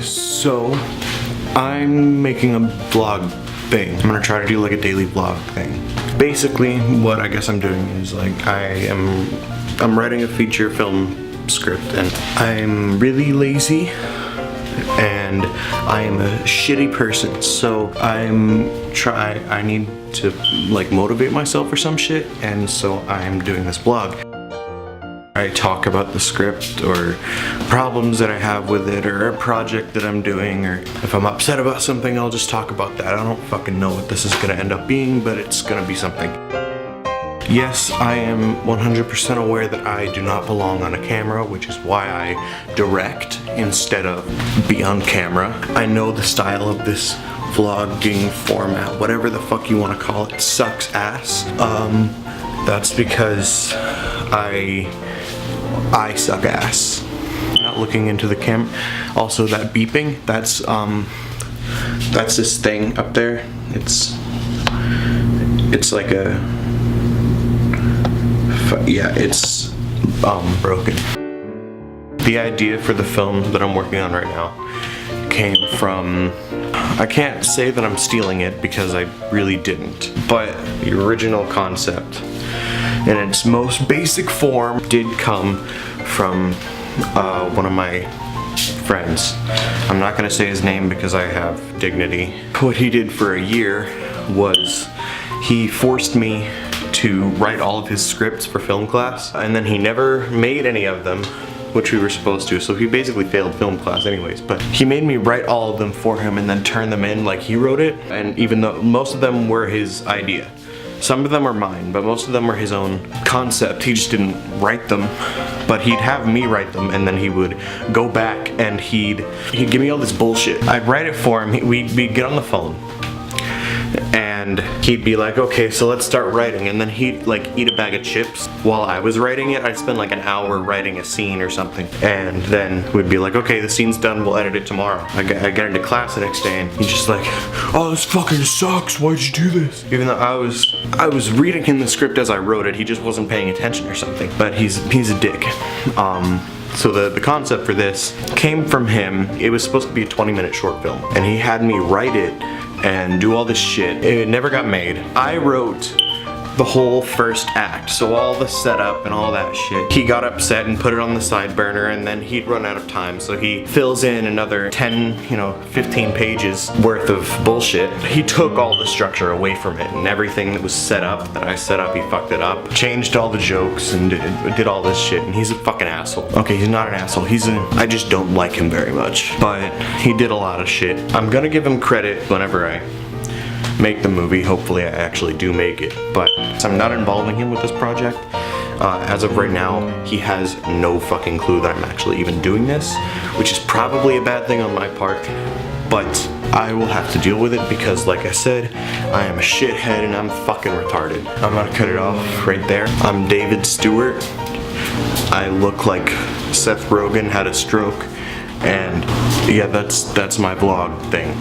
So, I'm making a vlog thing. I'm gonna try to do like a daily vlog thing. Basically, what I guess I'm doing is like I'm writing a feature film script, and I'm really lazy, and I am a shitty person. So I need to like motivate myself or some shit, and so I'm doing this vlog. I talk about the script or problems that I have with it or a project that I'm doing, or if I'm upset about something, I'll just talk about that. I don't fucking know what this is gonna end up being, but it's gonna be something. Yes, I am 100% aware that I do not belong on a camera, which is why I direct instead of be on camera. I know the style of this vlogging format, whatever the fuck you want to call it, sucks ass. That's because I suck ass. Not looking into the camera. Also, that beeping, that's this thing up there. It's like a, yeah, it's broken. The idea for the film that I'm working on right now came from, I can't say that I'm stealing it because I really didn't, but the original concept in its most basic form did come from one of my friends. I'm not gonna say his name because I have dignity. What he did for a year was he forced me to write all of his scripts for film class, and then he never made any of them, which we were supposed to, so he basically failed film class anyways, but he made me write all of them for him and then turn them in like he wrote it, and even though most of them were his idea. Some of them are mine, but most of them were his own concept. He just didn't write them, but he'd have me write them, and then he would go back and he'd give me all this bullshit. I'd write it for him, we'd get on the phone, and he'd be like, okay, so let's start writing, and then he'd like eat a bag of chips while I was writing it. I'd spend like an hour writing a scene or something, and then we'd be like, okay, the scene's done, we'll edit it tomorrow. I get into class the next day, and he's just like, oh, this fucking sucks, why'd you do this? Even though I was reading him the script as I wrote it, he just wasn't paying attention or something, but he's a dick. So the concept for this came from him. It was supposed to be a 20-minute short film, and he had me write it and do all this shit. It never got made. I wrote the whole first act, so all the setup and all that shit. He got upset and put it on the side burner, and then he'd run out of time, so he fills in another 10, 15 pages worth of bullshit. He took all the structure away from it, and everything that was set up, that I set up, he fucked it up. Changed all the jokes and did all this shit, and he's a fucking asshole. Okay, he's not an asshole, I just don't like him very much, but he did a lot of shit. I'm gonna give him credit whenever I make the movie. Hopefully I actually do make it, but I'm not involving him with this project. As of right now, he has no fucking clue that I'm actually even doing this, which is probably a bad thing on my part, but I will have to deal with it because, like I said, I am a shithead and I'm fucking retarded. I'm gonna cut it off right there. I'm David Stewart. I look like Seth Rogen had a stroke, and yeah, that's my vlog thing.